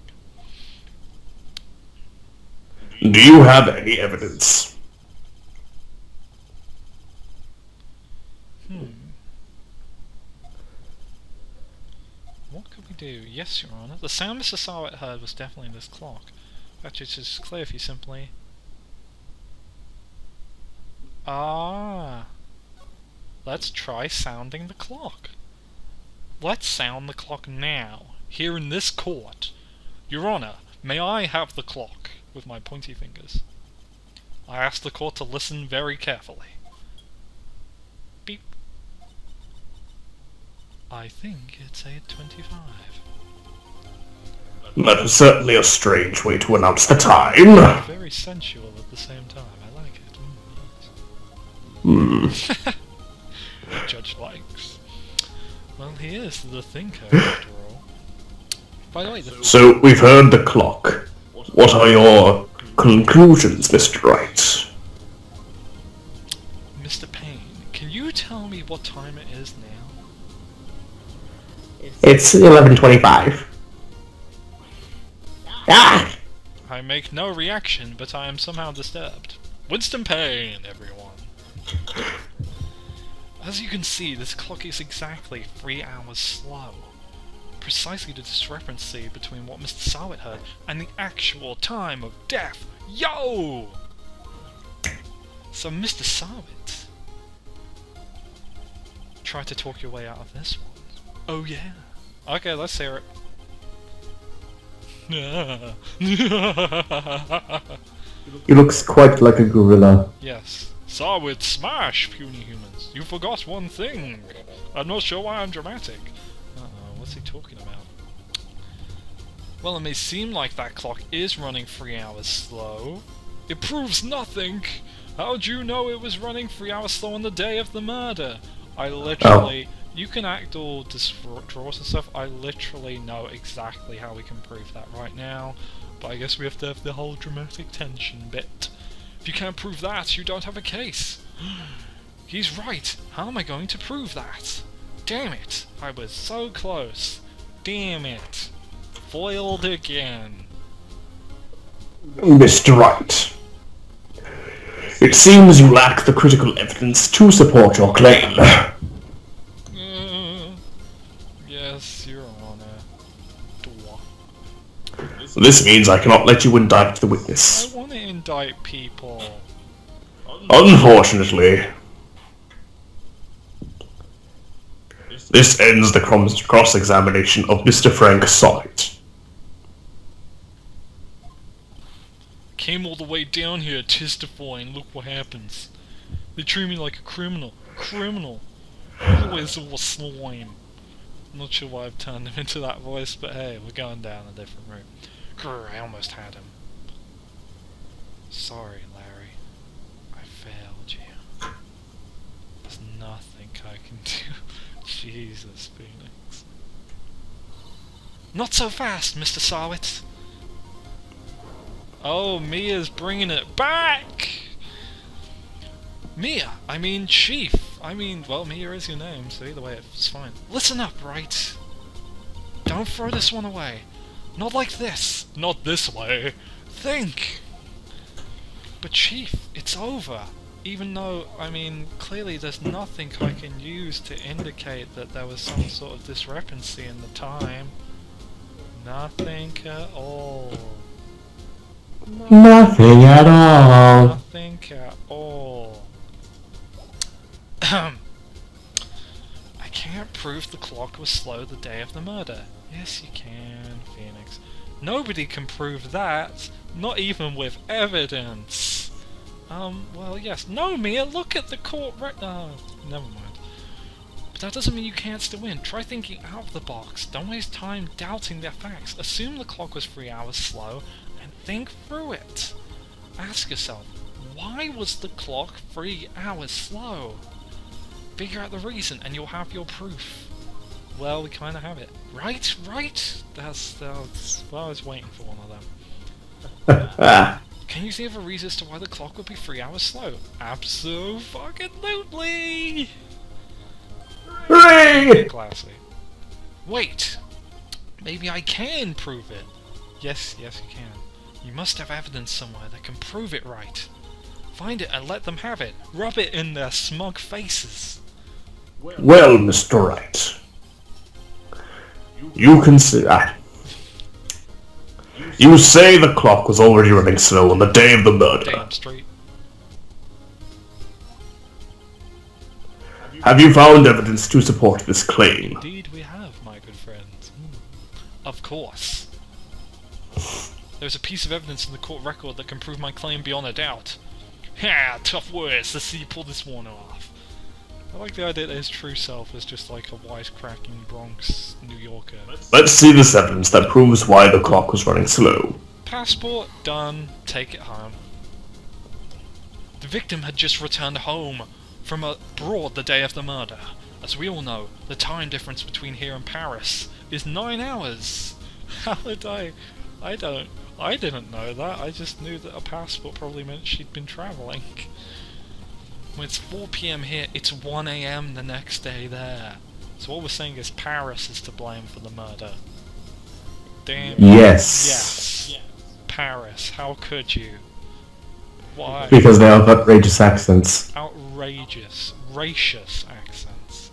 Do you have any evidence? What could we do? Yes, Your Honor. The sound Mr. Sarwet heard was definitely in this clock. Actually, it's just clear if you simply... Ah! Let's try sounding the clock. Let's sound the clock now, here in this court. Your Honor, may I have the clock? With my pointy fingers. I ask the court to listen very carefully. Beep. I think it's 8:25. That is certainly a strange way to announce the time. Very sensual at the same time. I like it. Hmm. The judge likes. Well, he is the thinker, after all. By the way, So, we've heard the clock. What are your conclusions, Mr. Wright? Mr. Payne, can you tell me what time it is now? It's 11:25. Ah! I make no reaction, but I am somehow disturbed. Winston Payne, everyone. As you can see, this clock is exactly 3 hours slow. Precisely the discrepancy between what Mr. Sarwet heard and the actual time of death. Yo! So Mr. Sarwet, try to talk your way out of this one. Oh yeah. Okay, let's hear it. He looks quite like a gorilla. Yes. Sarwet, smash, puny humans. You forgot one thing. I'm not sure why I'm dramatic. Uh-oh, what's he talking about? Well, it may seem like that clock is running 3 hours slow. It proves nothing. How'd you know it was running 3 hours slow on the day of the murder? I literally... You can act all distraught and stuff. I literally know exactly how we can prove that right now. But I guess we have to have the whole dramatic tension bit. If you can't prove that, you don't have a case. He's right. How am I going to prove that? Damn it. I was so close. Damn it. Foiled again. Mr. Wright. It seems you lack the critical evidence to support your claim. Yes, Your Honor. This means I cannot let you indict the witness. I want to indict people. Unfortunately. This ends the cross-examination of Mr. Frank Sarwet. Came all the way down here testifying, look what happens. They treat me like a criminal. Always all slime. I'm not sure why I've turned him into that voice, but hey, we're going down a different route. Grr, I almost had him. Sorry, Larry. I failed you. There's nothing I can do. Jesus, Phoenix. Not so fast, Mr. Sarwet! Oh, Mia's bringing it back! Mia! I mean, Chief! Well, Mia is your name, so either way it's fine. Listen up, Wright! Don't throw this one away. Not like this! Not this way! Think! But Chief, it's over! Even though, clearly there's nothing I can use to indicate that there was some sort of discrepancy in the time. Nothing at all. Nothing at all. Nothing at all. I can't prove the clock was slow the day of the murder. Yes, you can, Phoenix. Nobody can prove that, not even with evidence. Well, yes. No, Mia, look at the court never mind. But that doesn't mean you can't still win. Try thinking out of the box. Don't waste time doubting their facts. Assume the clock was 3 hours slow, and think through it. Ask yourself, why was the clock 3 hours slow? Figure out the reason and you'll have your proof. Well, we kind of have it. Right? Right? That's well, I was waiting for one of them. Can you think of a reason as to why the clock would be 3 hours slow? Abso-fucking-lutely! Hooray! Classy. Wait! Maybe I can prove it! Yes, you can. You must have evidence somewhere that can prove it right. Find it and let them have it. Rub it in their smug faces. Well, Mr. Wright, you can see. You say the clock was already running slow on the day of the murder. Damn straight. Have you found evidence to support this claim? Indeed we have, my good friend. Of course. There's a piece of evidence in the court record that can prove my claim beyond a doubt. Ha! Tough words, let's see you pull this one off. I like the idea that his true self is just like a wisecracking Bronx New Yorker. Let's see this evidence that proves why the clock was running slow. Passport, done. Take it home. The victim had just returned home from abroad the day of the murder. As we all know, the time difference between here and Paris is 9 hours. How did I didn't know that. I just knew that a passport probably meant she'd been travelling. When it's 4 PM here, it's 1 AM the next day there. So what we're saying is Paris is to blame for the murder. Damn. Yes. Yes. Paris. How could you? Why? Because they have outrageous accents. Outrageous, racist accents.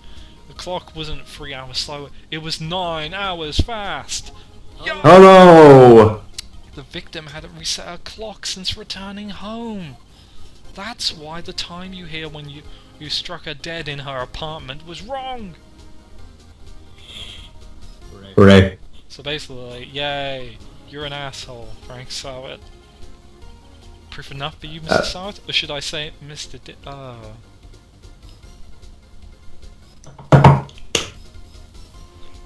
The clock wasn't 3 hours slow, it was 9 hours fast! Yo! Oh no! The victim hadn't reset her clock since returning home. That's why the time you hear when you struck her dead in her apartment was wrong! Hooray. So basically, yay, you're an asshole, Frank Sowett. Proof enough for you, Mr. Sowett? Or should I say Mr.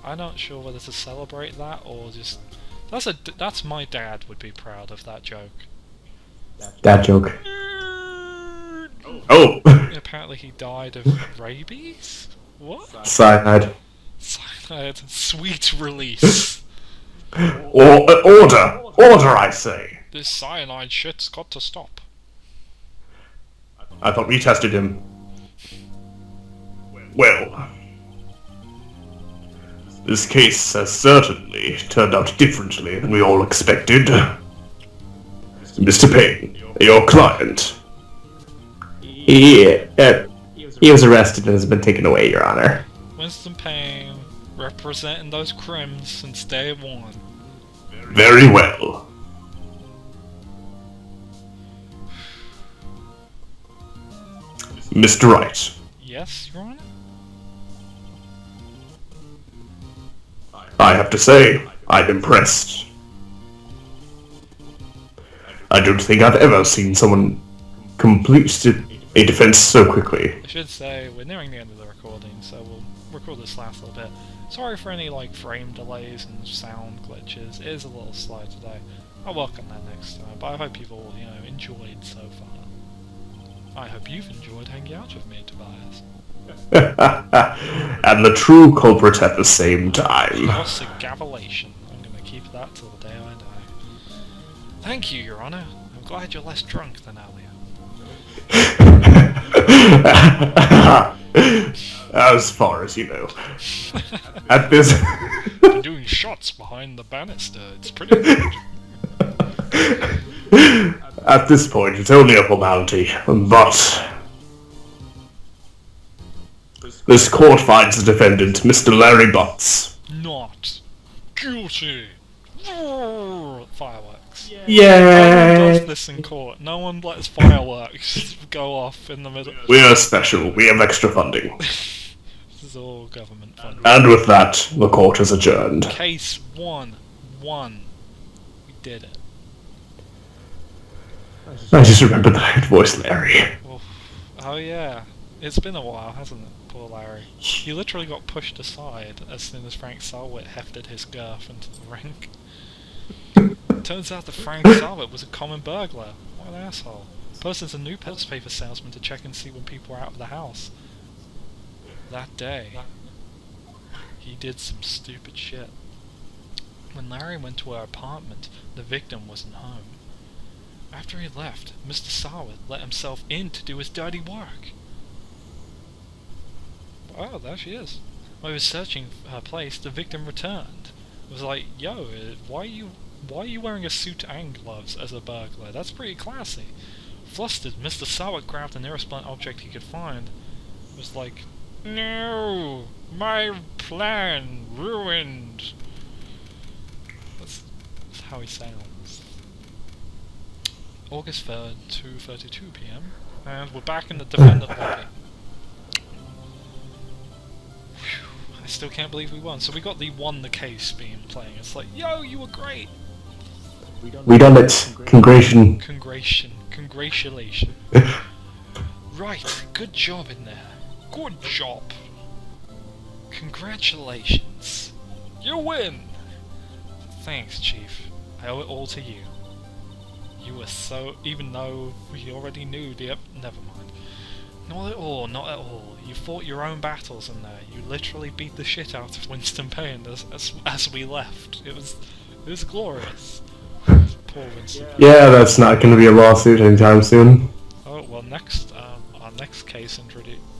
I'm not sure whether to celebrate that or just... That's my dad would be proud of that joke. That joke. Oh! Apparently he died of rabies? What? Cyanide. Cyanide. Sweet release. Order! Order, I say! This cyanide shit's got to stop. I thought we tested him. Well, this case has certainly turned out differently than we all expected. Mr. Payne, your client. He was arrested and has been taken away, Your Honor. Winston Payne, representing those crims since day one. Very well. Mr. Wright. Yes, Your Honor? I have to say, I'm impressed. I don't think I've ever seen someone complete a defense so quickly. I should say, we're nearing the end of the recording, so we'll record this last little bit. Sorry for any, frame delays and sound glitches. It is a little slow today. I'll work on that next time, but I hope you've all, enjoyed so far. I hope you've enjoyed hanging out with me, Tobias. And the true culprit at the same time. Cross-examination. I'm going to keep that till the day I die. Thank you, Your Honor. I'm glad you're less drunk than earlier. As far as you know. At this... Been doing shots behind the banister. It's pretty good. At this point, it's only a formality, but... This court finds the defendant, Mr. Larry Butts. Not guilty. Fireworks. Yay! No one does this in court. No one lets fireworks go off in the middle. We're special. We have extra funding. This is all government funding. And with that, the court is adjourned. Case 1. We did it. I just remembered that I had voiced Larry. Oh yeah. It's been a while, hasn't it? Poor Larry. He literally got pushed aside as soon as Frank Salwit hefted his girth into the ring. Turns out that Frank Salwit was a common burglar. What an asshole. Person's a new newspaper salesman to check and see when people are out of the house. that day, he did some stupid shit. When Larry went to her apartment, the victim wasn't home. After he left, Mr. Sarwit let himself in to do his dirty work. Oh, there she is. While he was searching her place, the victim returned. It was like, yo, why are you wearing a suit and gloves as a burglar? That's pretty classy. Flustered, Mr. Sarwit grabbed the nearest blunt object he could find. It was like, no, my plan ruined. That's how he sounds. August 3rd, 2:32 PM, and we're back in the defendant lobby. I still can't believe we won. So we got the won the case beam playing. It's like, yo, you were great. We done it. Congratulations. Right, good job in there. Good job. Congratulations. You win. Thanks, Chief. I owe it all to you. You were so... even though we already knew the... never mind. Not at all, not at all. You fought your own battles in there. You literally beat the shit out of Winston Payne as we left. It was glorious. Poor Winston. Yeah, that's not going to be a lawsuit anytime soon. Oh, well, our next case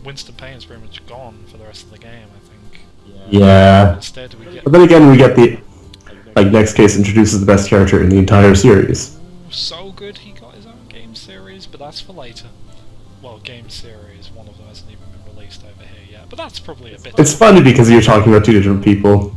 Winston Payne's pretty much gone for the rest of the game, I think. Yeah. Instead, we get... But then again, we get the... next case introduces the best character in the entire series. So good he got his own game series, but that's for later. Well, game series, one of them hasn't even been released over here yet, but that's probably a bit... It's funny because you're talking about two different people.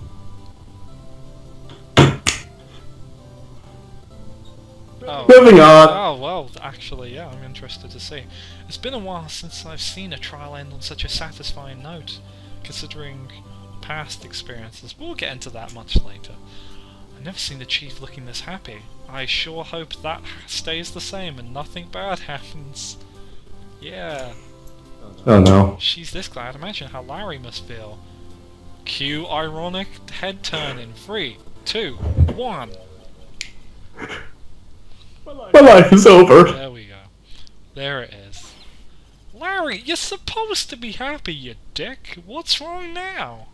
Oh. Moving on! Oh, well, actually, yeah, I'm interested to see. It's been a while since I've seen a trial end on such a satisfying note, considering past experiences. We'll get into that much later. I've never seen the Chief looking this happy. I sure hope that stays the same and nothing bad happens. Yeah. Oh no. She's this glad. Imagine how Larry must feel. Cue ironic head turn in 3, 2, 1. My life is over. There we go. There it is. Larry, you're supposed to be happy, you dick. What's wrong now?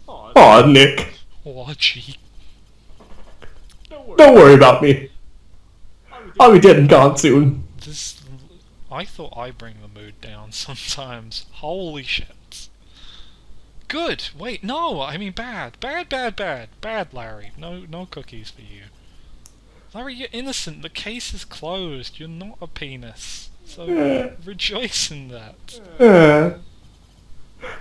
Aw, Nick. Oh, gee. Don't worry about me. I'll be dead and gone soon. I thought I bring the mood down sometimes. Holy shit. Good. Wait, no. I mean bad. Bad, Larry. No cookies for you. Larry, you're innocent. The case is closed. You're not a penis. So rejoice in that.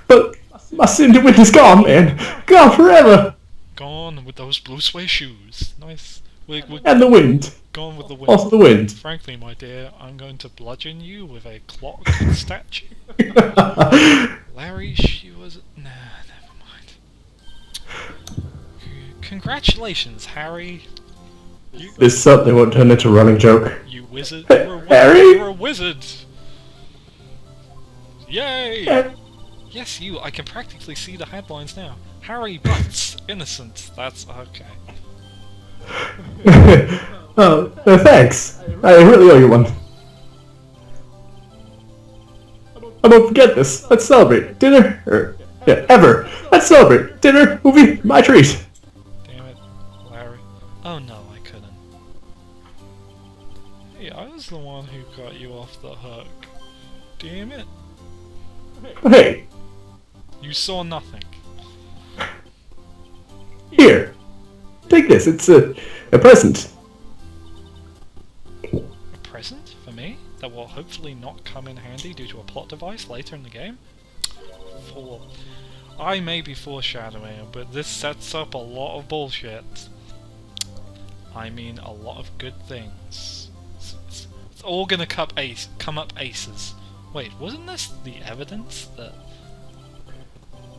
But my Cinder Wind is gone, man. Gone forever. Gone with those blue suede shoes. Nice. We're And the wind. gone with the wind. Also the wind. Frankly, my dear, I'm going to bludgeon you with a clock statue. Larry, she was... Nah, never mind. Congratulations, Harry. This suddenly won't turn into a running joke. You wizard. You're a wizard. Harry? You're a wizard. Yay! Yes, you. I can practically see the headlines now. Harry Butts, innocent. That's okay. Oh, thanks. I really owe you one. I won't forget this. Let's celebrate. Dinner? Ever. Let's celebrate. Dinner, movie, my treat. Damn it, Larry. Oh no, I couldn't. Hey, I was the one who got you off the hook. Damn it. Hey, You saw nothing. here. Take this. It's a present. A present for me that will hopefully not come in handy due to a plot device later in the game? I may be foreshadowing, but this sets up a lot of bullshit. I mean, a lot of good things. It's all gonna come up aces. Wait, wasn't this the evidence that...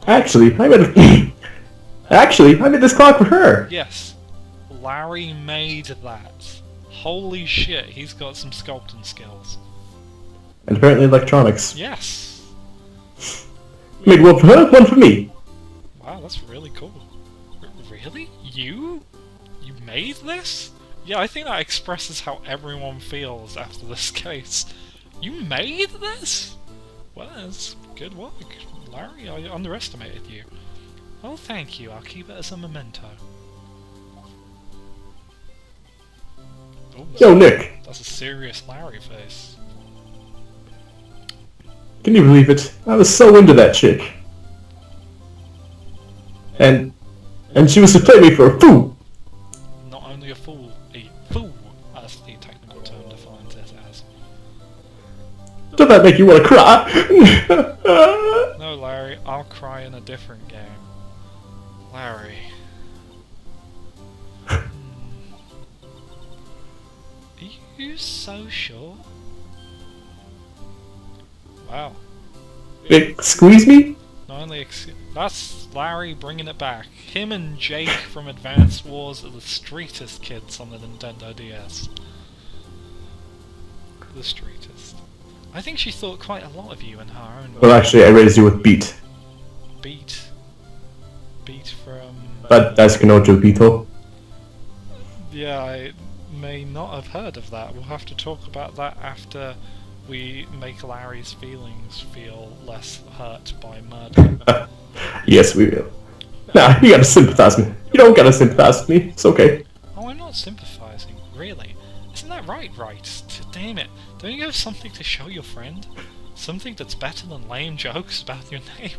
Actually, I made this clock for her. Yes, Larry made that. Holy shit, he's got some sculpting skills. And apparently electronics. Yes! Made one for her, one for me. Wow, that's really cool. Really? You? You made this? Yeah, I think that expresses how everyone feels after this case. You made this? Well, that's good work, Larry. I underestimated you. Oh, thank you. I'll keep it as a memento. Oh, Yo, Nick. that's a serious Larry face. Can you believe it? I was so into that chick. And she was to play me for a fool. Not only a fool, as the technical term defines it as. Does that make you want to cry? No, Larry, I'll cry in a different game. Larry. Are you so sure? Wow. Squeeze me? Not only that's Larry bringing it back. Him and Jake from Advance Wars are the streetest kids on the Nintendo DS. The streetest. I think she thought quite a lot of you in her own way. Well, actually, I raised you with Beat. Beat from... That's Kanojo Bito. Yeah, I may not have heard of that. We'll have to talk about that after we make Larry's feelings feel less hurt by murder. Yes, we will. Nah, you gotta sympathize with me. You don't gotta sympathize with me. It's okay. Oh, I'm not sympathising, really. Isn't that right, Wright? Damn it. Don't you have something to show your friend? Something that's better than lame jokes about your name?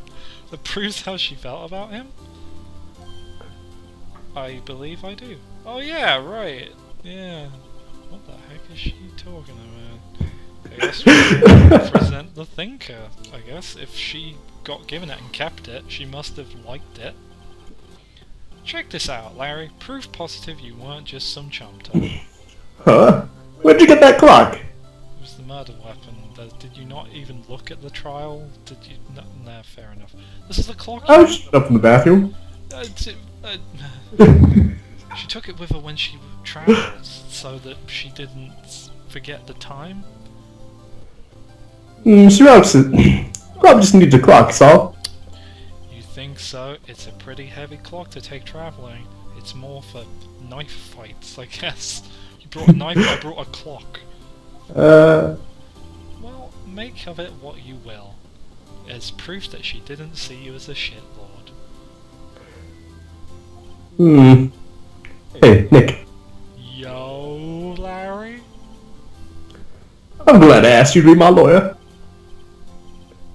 That proves how she felt about him? I believe I do. Oh yeah, right. Yeah. What the heck is she talking about? I guess we represent the thinker. I guess if she got given it and kept it, she must have liked it. Check this out, Larry. Proof positive you weren't just some chumter. Huh? Where'd you get that clock? It was the murder weapon. Did you not even look at the trial? Did you? No, fair enough. This is the clock. I was up in the bathroom. She took it with her when she travelled, so that she didn't forget the time. She probably just needs a clock, so. You think so? It's a pretty heavy clock to take travelling. It's more for knife fights, I guess. You brought a knife, I brought a clock. Well, make of it what you will. It's proof that she didn't see you as a shitlord. Hey, Nick. Yo, Larry? I'm glad I asked you to be my lawyer.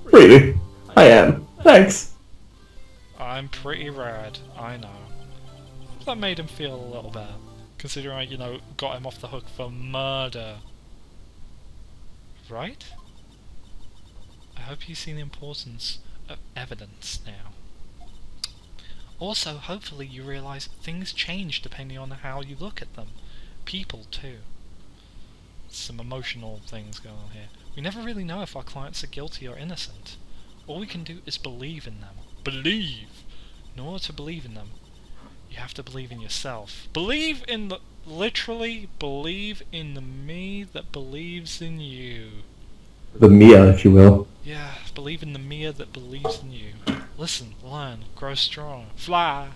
Really, I am. Thanks. I'm pretty rad, I know. That made him feel a little better, considering I, got him off the hook for murder. Right? I hope you see the importance of evidence now. Also, hopefully you realise things change depending on how you look at them. People, too. Some emotional things going on here. We never really know if our clients are guilty or innocent. All we can do is believe in them. Believe! In order to believe in them, you have to believe in yourself. Believe in the... Literally, believe in the me that believes in you. The Mia, if you will. Yeah, believe in the Mia that believes in you. Listen, learn, grow strong, fly!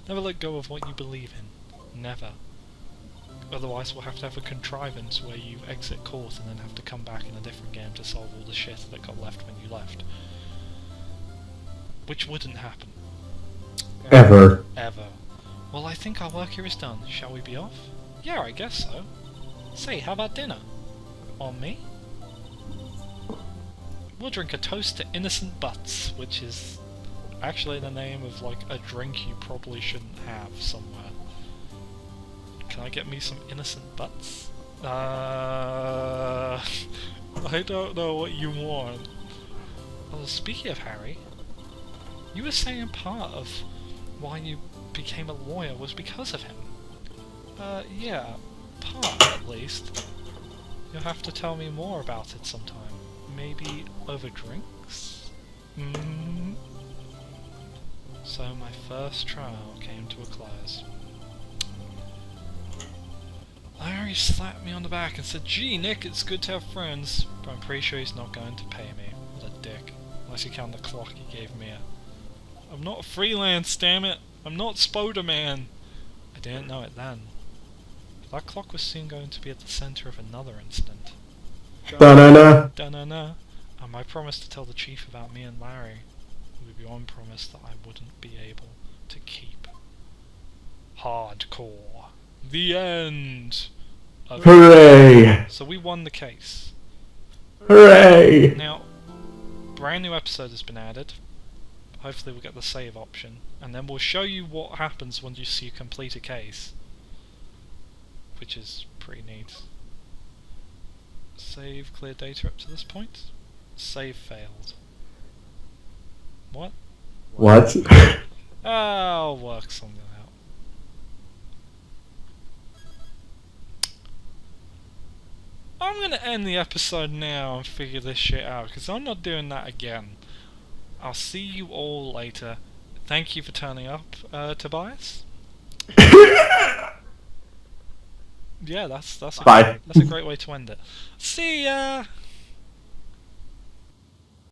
Never let go of what you believe in. Never. Otherwise we'll have to have a contrivance where you exit court and then have to come back in a different game to solve all the shit that got left when you left. Which wouldn't happen. Ever. Ever. Well, I think our work here is done. Shall we be off? Yeah, I guess so. Say, how about dinner? On me? We'll drink a toast to innocent butts, which is actually the name of, like, a drink you probably shouldn't have somewhere. Can I get me some innocent butts? I don't know what you want. Well, speaking of Harry, you were saying part of why you became a lawyer was because of him. Yeah, part at least. You'll have to tell me more about it sometime. Maybe over drinks? So my first trial came to a close. Larry slapped me on the back and said, "Gee, Nick, it's good to have friends," but I'm pretty sure he's not going to pay me. What a dick. Unless you count the clock he gave me. I'm not freelance, damn it! I'm not Spoderman! I didn't know it then. But that clock was soon going to be at the centre of another incident. Da-na-na. Da-na-na. And my promise to tell the chief about me and Larry would be one promise that I wouldn't be able to keep. Hardcore. The end! Okay. Hooray! So we won the case. Hooray! Now, brand new episode has been added. Hopefully we'll get the save option. And then we'll show you what happens once you complete a case. Which is pretty neat. Save clear data up to this point. Save failed. What? What? I'll work something out. I'm gonna end the episode now and figure this shit out, because I'm not doing that again. I'll see you all later. Thank you for turning up, Tobias. Yeah, that's Bye. that's a great way to end it. See ya!